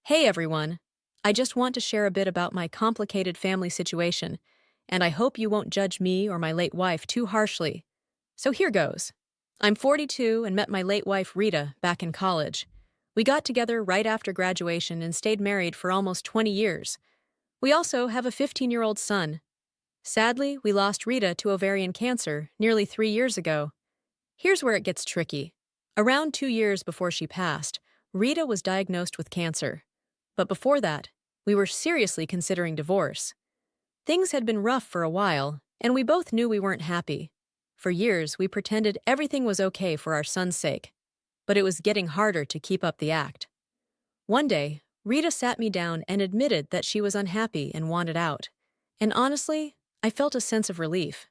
Hey everyone! I just want to share a bit about my complicated family situation, and I hope you won't judge me or my late wife too harshly. So here goes. I'm 42 and met my late wife Rita back in college. We got together right after graduation and stayed married for almost 20 years. We also have a 15-year-old son. Sadly, we lost Rita to ovarian cancer nearly 3 years ago. Here's where it gets tricky. Around 2 years before she passed, Rita was diagnosed with cancer. But before that, we were seriously considering divorce. Things had been rough for a while, and we both knew we weren't happy. For years, we pretended everything was okay for our son's sake, but it was getting harder to keep up the act. One day, Rita sat me down and admitted that she was unhappy and wanted out. And honestly, I felt a sense of relief.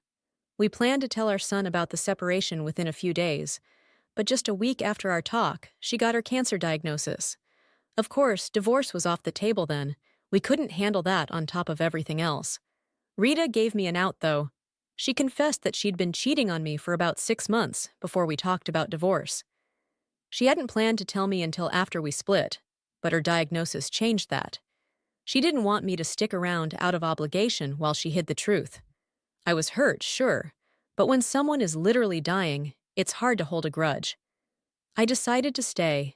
We planned to tell our son about the separation within a few days, but just a week after our talk, she got her cancer diagnosis. Of course, divorce was off the table then. We couldn't handle that on top of everything else. Rita gave me an out, though. She confessed that she'd been cheating on me for about 6 months before we talked about divorce. She hadn't planned to tell me until after we split, but her diagnosis changed that. She didn't want me to stick around out of obligation while she hid the truth. I was hurt, sure, but when someone is literally dying, it's hard to hold a grudge. I decided to stay.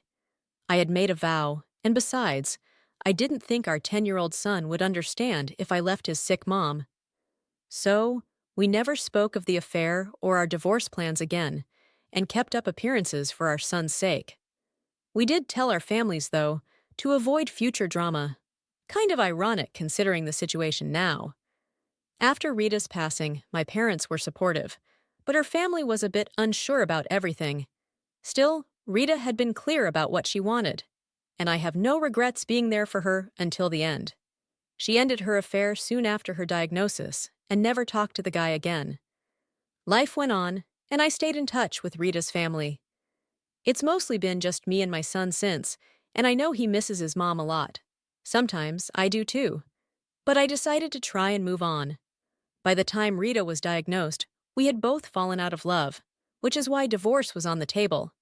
I had made a vow, and besides, I didn't think our 10-year-old son would understand if I left his sick mom. So, we never spoke of the affair or our divorce plans again, and kept up appearances for our son's sake. We did tell our families, though, to avoid future drama. Kind of ironic considering the situation now. After Rita's passing, my parents were supportive, but her family was a bit unsure about everything. Still, Rita had been clear about what she wanted, and I have no regrets being there for her until the end. She ended her affair soon after her diagnosis and never talked to the guy again. Life went on, and I stayed in touch with Rita's family. It's mostly been just me and my son since, and I know he misses his mom a lot. Sometimes I do too. But I decided to try and move on. By the time Rita was diagnosed, we had both fallen out of love, which is why divorce was on the table.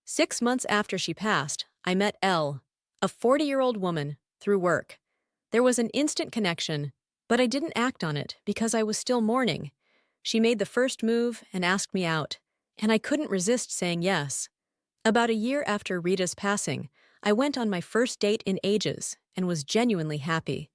6 months after she passed, I met Elle, a 40-year-old woman, through work. There was an instant connection, but I didn't act on it because I was still mourning. She made the first move and asked me out, and I couldn't resist saying yes. About a year after Rita's passing, I went on my first date in ages and was genuinely happy.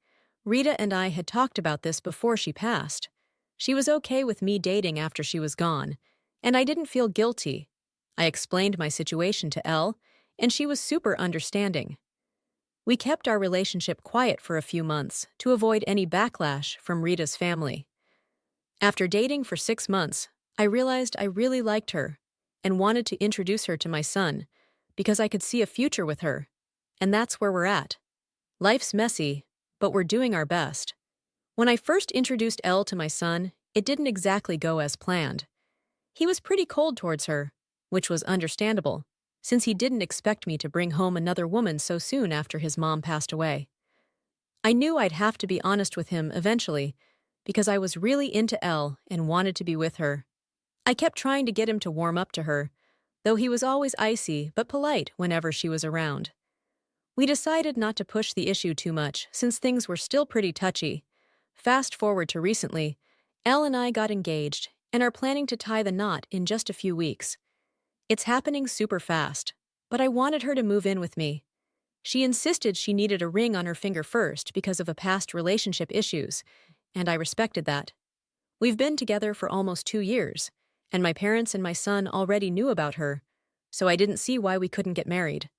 Rita and I had talked about this before she passed. She was okay with me dating after she was gone, and I didn't feel guilty. I explained my situation to Elle, and she was super understanding. We kept our relationship quiet for a few months to avoid any backlash from Rita's family. After dating for 6 months, I realized I really liked her and wanted to introduce her to my son because I could see a future with her, and that's where we're at. Life's messy, but we're doing our best. When I first introduced Elle to my son, it didn't exactly go as planned. He was pretty cold towards her, which was understandable, since he didn't expect me to bring home another woman so soon after his mom passed away. I knew I'd have to be honest with him eventually, because I was really into Elle and wanted to be with her. I kept trying to get him to warm up to her, though he was always icy but polite whenever she was around. We decided not to push the issue too much since things were still pretty touchy. Fast forward to recently, Elle and I got engaged and are planning to tie the knot in just a few weeks. It's happening super fast, but I wanted her to move in with me. She insisted she needed a ring on her finger first because of a past relationship issues, and I respected that. We've been together for almost 2 years, and my parents and my son already knew about her, so I didn't see why we couldn't get married.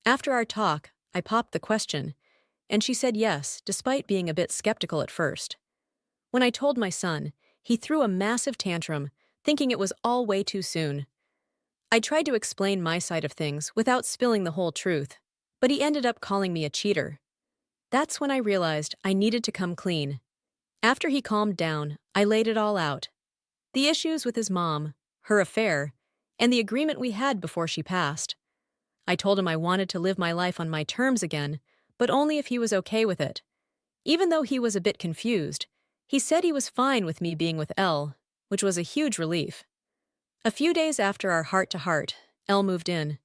After our talk, I popped the question, and she said yes, despite being a bit skeptical at first. When I told my son, he threw a massive tantrum, thinking it was all way too soon. I tried to explain my side of things without spilling the whole truth, but he ended up calling me a cheater. That's when I realized I needed to come clean. After he calmed down, I laid it all out. The issues with his mom, her affair, and the agreement we had before she passed. I told him I wanted to live my life on my terms again, but only if he was okay with it. Even though he was a bit confused, he said he was fine with me being with Elle, which was a huge relief. A few days after our heart-to-heart, Elle moved in.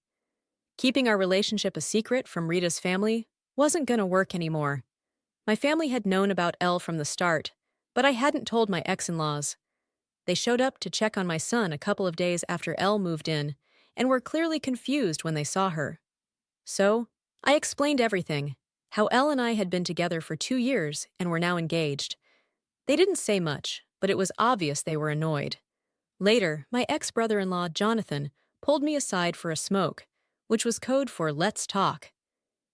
Keeping our relationship a secret from Rita's family wasn't gonna work anymore. My family had known about Elle from the start, but I hadn't told my ex-in-laws. They showed up to check on my son a couple of days after Elle moved in, and were clearly confused when they saw her. So, I explained everything, how Elle and I had been together for 2 years and were now engaged. They didn't say much, but it was obvious they were annoyed. Later, my ex-brother-in-law, Jonathan, pulled me aside for a smoke, which was code for "let's talk."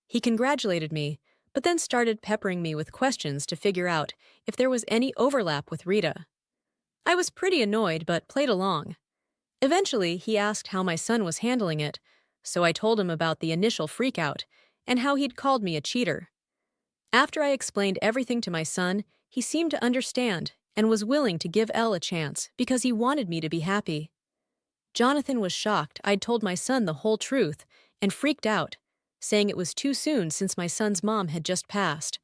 He congratulated me, but then started peppering me with questions to figure out if there was any overlap with Rita. I was pretty annoyed, but played along. Eventually, he asked how my son was handling it, so I told him about the initial freakout and how he'd called me a cheater. After I explained everything to my son, he seemed to understand and was willing to give Elle a chance because he wanted me to be happy. Jonathan was shocked I'd told my son the whole truth and freaked out, saying it was too soon since my son's mom had just passed.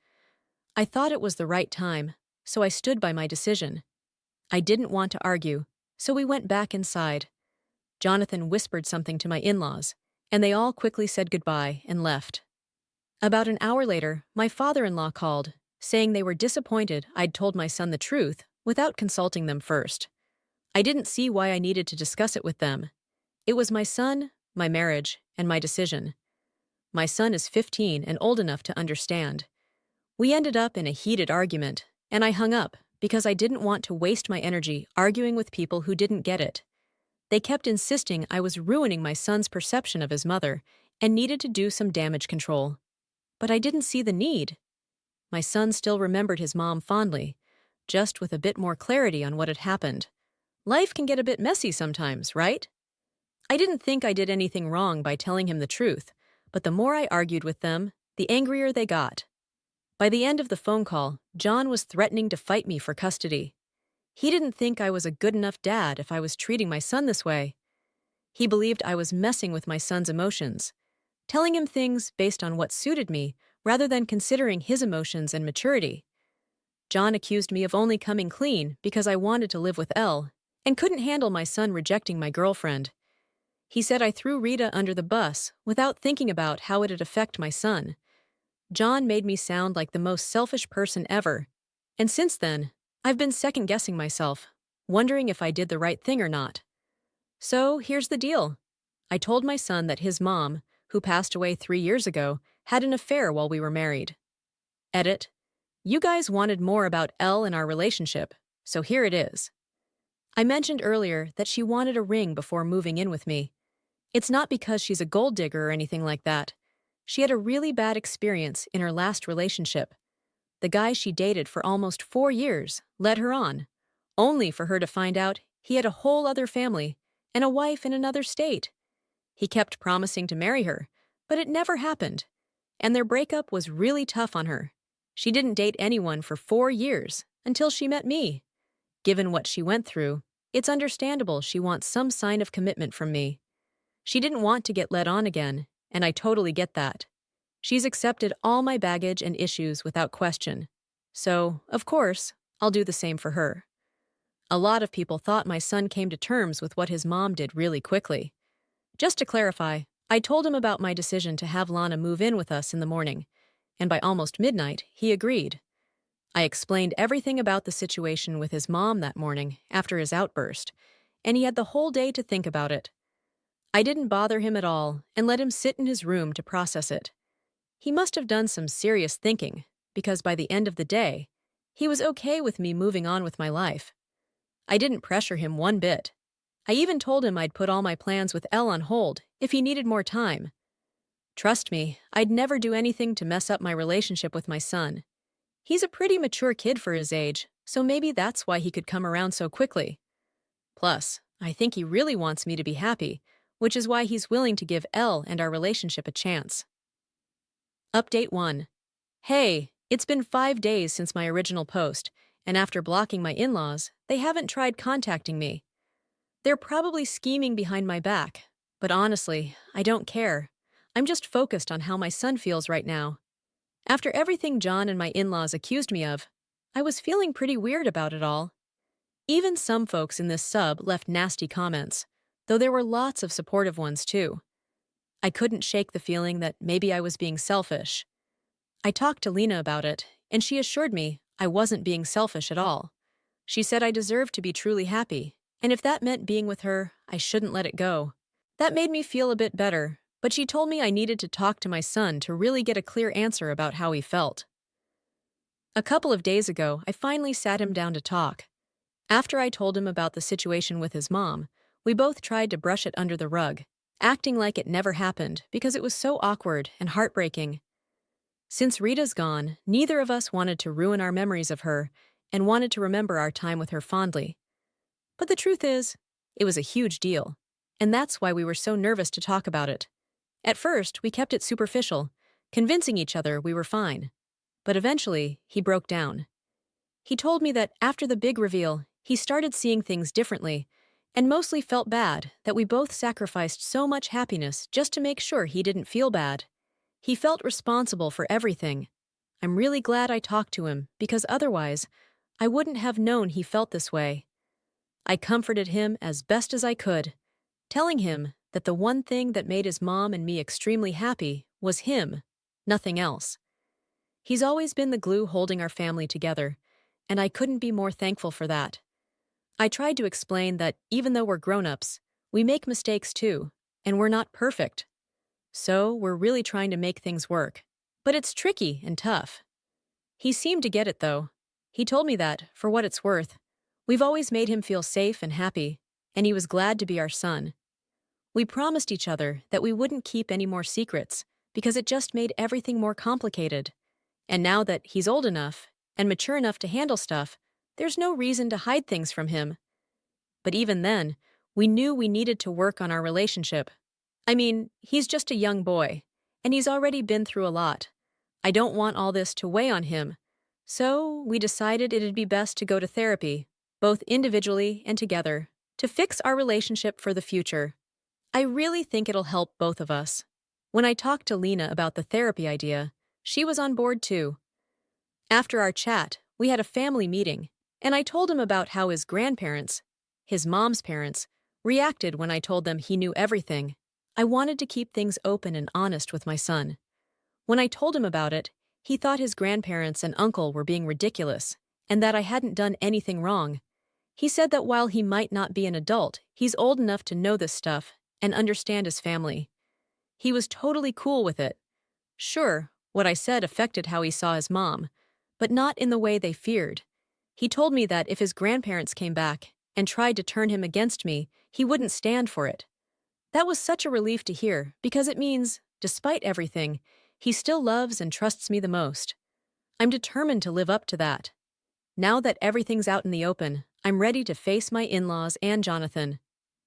I thought it was the right time, so I stood by my decision. I didn't want to argue, so we went back inside. Jonathan whispered something to my in-laws, and they all quickly said goodbye and left. About an hour later, my father-in-law called, saying they were disappointed I'd told my son the truth without consulting them first. I didn't see why I needed to discuss it with them. It was my son, my marriage, and my decision. My son is 15 and old enough to understand. We ended up in a heated argument, and I hung up because I didn't want to waste my energy arguing with people who didn't get it. They kept insisting I was ruining my son's perception of his mother and needed to do some damage control. But I didn't see the need. My son still remembered his mom fondly, just with a bit more clarity on what had happened. Life can get a bit messy sometimes, right? I didn't think I did anything wrong by telling him the truth, but the more I argued with them, the angrier they got. By the end of the phone call, John was threatening to fight me for custody. He didn't think I was a good enough dad if I was treating my son this way. He believed I was messing with my son's emotions, telling him things based on what suited me rather than considering his emotions and maturity. John accused me of only coming clean because I wanted to live with Elle and couldn't handle my son rejecting my girlfriend. He said I threw Rita under the bus without thinking about how it'd affect my son. John made me sound like the most selfish person ever, and since then, I've been second-guessing myself, wondering if I did the right thing or not. So here's the deal. I told my son that his mom, who passed away 3 years ago, had an affair while we were married. Edit. You guys wanted more about Elle and our relationship, so here it is. I mentioned earlier that she wanted a ring before moving in with me. It's not because she's a gold digger or anything like that. She had a really bad experience in her last relationship. The guy she dated for almost 4 years led her on, only for her to find out he had a whole other family and a wife in another state. He kept promising to marry her, but it never happened, and their breakup was really tough on her. She didn't date anyone for 4 years until she met me. Given what she went through, it's understandable she wants some sign of commitment from me. She didn't want to get led on again, and I totally get that. She's accepted all my baggage and issues without question. So, of course, I'll do the same for her. A lot of people thought my son came to terms with what his mom did really quickly. Just to clarify, I told him about my decision to have Lana move in with us in the morning, and by almost midnight, he agreed. I explained everything about the situation with his mom that morning after his outburst, and he had the whole day to think about it. I didn't bother him at all and let him sit in his room to process it. He must have done some serious thinking, because by the end of the day, he was okay with me moving on with my life. I didn't pressure him one bit. I even told him I'd put all my plans with Elle on hold if he needed more time. Trust me, I'd never do anything to mess up my relationship with my son. He's a pretty mature kid for his age, so maybe that's why he could come around so quickly. Plus, I think he really wants me to be happy, which is why he's willing to give Elle and our relationship a chance. Update 1. Hey, it's been 5 days since my original post, and after blocking my in-laws, they haven't tried contacting me. They're probably scheming behind my back, but honestly, I don't care. I'm just focused on how my son feels right now. After everything John and my in-laws accused me of, I was feeling pretty weird about it all. Even some folks in this sub left nasty comments, though there were lots of supportive ones too. I couldn't shake the feeling that maybe I was being selfish. I talked to Lena about it, and she assured me I wasn't being selfish at all. She said I deserved to be truly happy, and if that meant being with her, I shouldn't let it go. That made me feel a bit better, but she told me I needed to talk to my son to really get a clear answer about how he felt. A couple of days ago, I finally sat him down to talk. After I told him about the situation with his mom, we both tried to brush it under the rug, acting like it never happened because it was so awkward and heartbreaking. Since Rita's gone, neither of us wanted to ruin our memories of her and wanted to remember our time with her fondly. But the truth is, it was a huge deal, and that's why we were so nervous to talk about it. At first, we kept it superficial, convincing each other we were fine. But eventually, he broke down. He told me that after the big reveal, he started seeing things differently and mostly felt bad that we both sacrificed so much happiness just to make sure he didn't feel bad. He felt responsible for everything. I'm really glad I talked to him because otherwise, I wouldn't have known he felt this way. I comforted him as best as I could, telling him that the one thing that made his mom and me extremely happy was him, nothing else. He's always been the glue holding our family together, and I couldn't be more thankful for that. I tried to explain that even though we're grown-ups, we make mistakes too, and we're not perfect. So we're really trying to make things work. But it's tricky and tough. He seemed to get it though. He told me that, for what it's worth, we've always made him feel safe and happy, and he was glad to be our son. We promised each other that we wouldn't keep any more secrets because it just made everything more complicated. And now that he's old enough and mature enough to handle stuff, there's no reason to hide things from him. But even then, we knew we needed to work on our relationship. I mean, he's just a young boy, and he's already been through a lot. I don't want all this to weigh on him. So we decided it'd be best to go to therapy, both individually and together, to fix our relationship for the future. I really think it'll help both of us. When I talked to Lena about the therapy idea, she was on board too. After our chat, we had a family meeting, and I told him about how his grandparents, his mom's parents, reacted when I told them he knew everything. I wanted to keep things open and honest with my son. When I told him about it, he thought his grandparents and uncle were being ridiculous, and that I hadn't done anything wrong. He said that while he might not be an adult, he's old enough to know this stuff and understand his family. He was totally cool with it. Sure, what I said affected how he saw his mom, but not in the way they feared. He told me that if his grandparents came back and tried to turn him against me, he wouldn't stand for it. That was such a relief to hear because it means, despite everything, he still loves and trusts me the most. I'm determined to live up to that. Now that everything's out in the open, I'm ready to face my in-laws and Jonathan.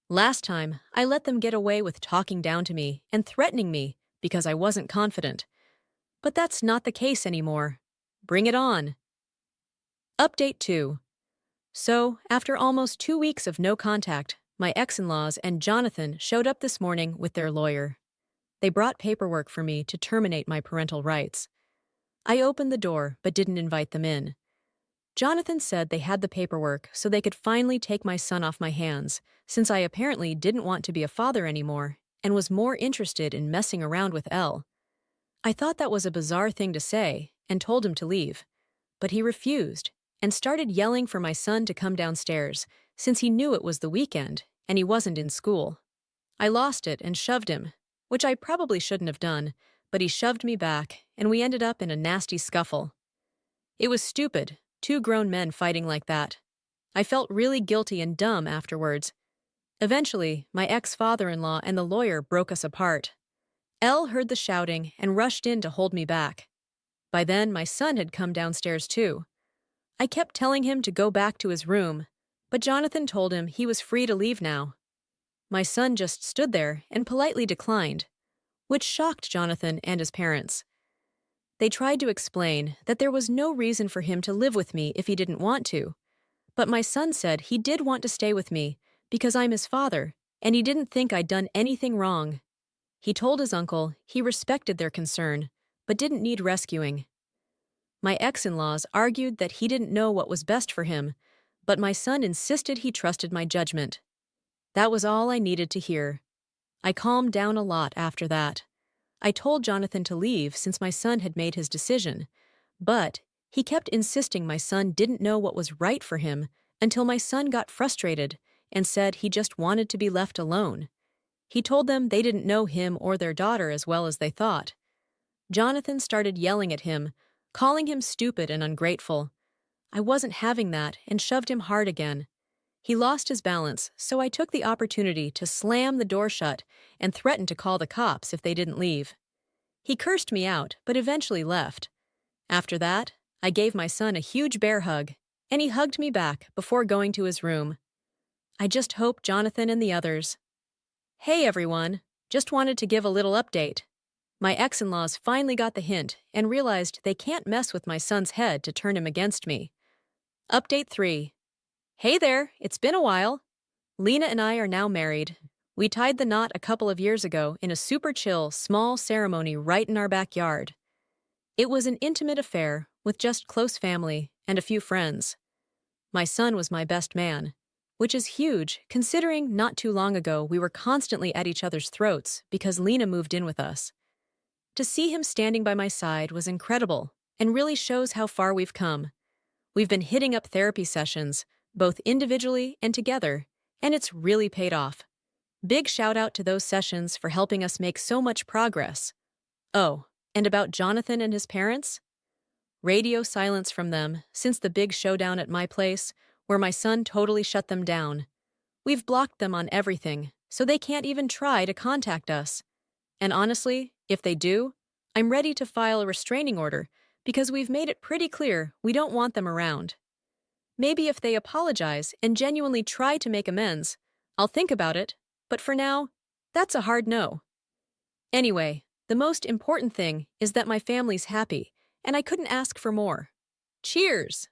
Last time, I let them get away with talking down to me and threatening me because I wasn't confident. But that's not the case anymore. Bring it on. Update 2. So, after almost 2 weeks of no contact, my ex-in-laws and Jonathan showed up this morning with their lawyer. They brought paperwork for me to terminate my parental rights. I opened the door but didn't invite them in. Jonathan said they had the paperwork so they could finally take my son off my hands, since I apparently didn't want to be a father anymore and was more interested in messing around with Elle. I thought that was a bizarre thing to say and told him to leave, but he refused and started yelling for my son to come downstairs since he knew it was the weekend and he wasn't in school. I lost it and shoved him, which I probably shouldn't have done, but he shoved me back and we ended up in a nasty scuffle. It was stupid, 2 grown men fighting like that. I felt really guilty and dumb afterwards. Eventually, my ex-father-in-law and the lawyer broke us apart. Elle heard the shouting and rushed in to hold me back. By then, my son had come downstairs too. I kept telling him to go back to his room, but Jonathan told him he was free to leave now. My son just stood there and politely declined, which shocked Jonathan and his parents. They tried to explain that there was no reason for him to live with me if he didn't want to, but my son said he did want to stay with me because I'm his father, and he didn't think I'd done anything wrong. He told his uncle he respected their concern, but didn't need rescuing. My ex-in-laws argued that he didn't know what was best for him, but my son insisted he trusted my judgment. That was all I needed to hear. I calmed down a lot after that. I told Jonathan to leave since my son had made his decision, but he kept insisting my son didn't know what was right for him until my son got frustrated and said he just wanted to be left alone. He told them they didn't know him or their daughter as well as they thought. Jonathan started yelling at him, calling him stupid and ungrateful. I wasn't having that and shoved him hard again. He lost his balance, so I took the opportunity to slam the door shut and threaten to call the cops if they didn't leave. He cursed me out, but eventually left. After that, I gave my son a huge bear hug, and he hugged me back before going to his room. I just hope Jonathan and the others. Hey everyone, just wanted to give a little update. My ex-in-laws finally got the hint and realized they can't mess with my son's head to turn him against me. Update 3. Hey there, it's been a while. Lena and I are now married. We tied the knot a couple of years ago in a super chill, small ceremony right in our backyard. It was an intimate affair with just close family and a few friends. My son was my best man, which is huge considering not too long ago we were constantly at each other's throats because Lena moved in with us. To see him standing by my side was incredible and really shows how far we've come. We've been hitting up therapy sessions, both individually and together, and it's really paid off. Big shout out to those sessions for helping us make so much progress. Oh, and about Jonathan and his parents? Radio silence from them since the big showdown at my place, where my son totally shut them down. We've blocked them on everything, so they can't even try to contact us. And honestly, if they do, I'm ready to file a restraining order because we've made it pretty clear we don't want them around. Maybe if they apologize and genuinely try to make amends, I'll think about it, but for now, that's a hard no. Anyway, the most important thing is that my family's happy, and I couldn't ask for more. Cheers!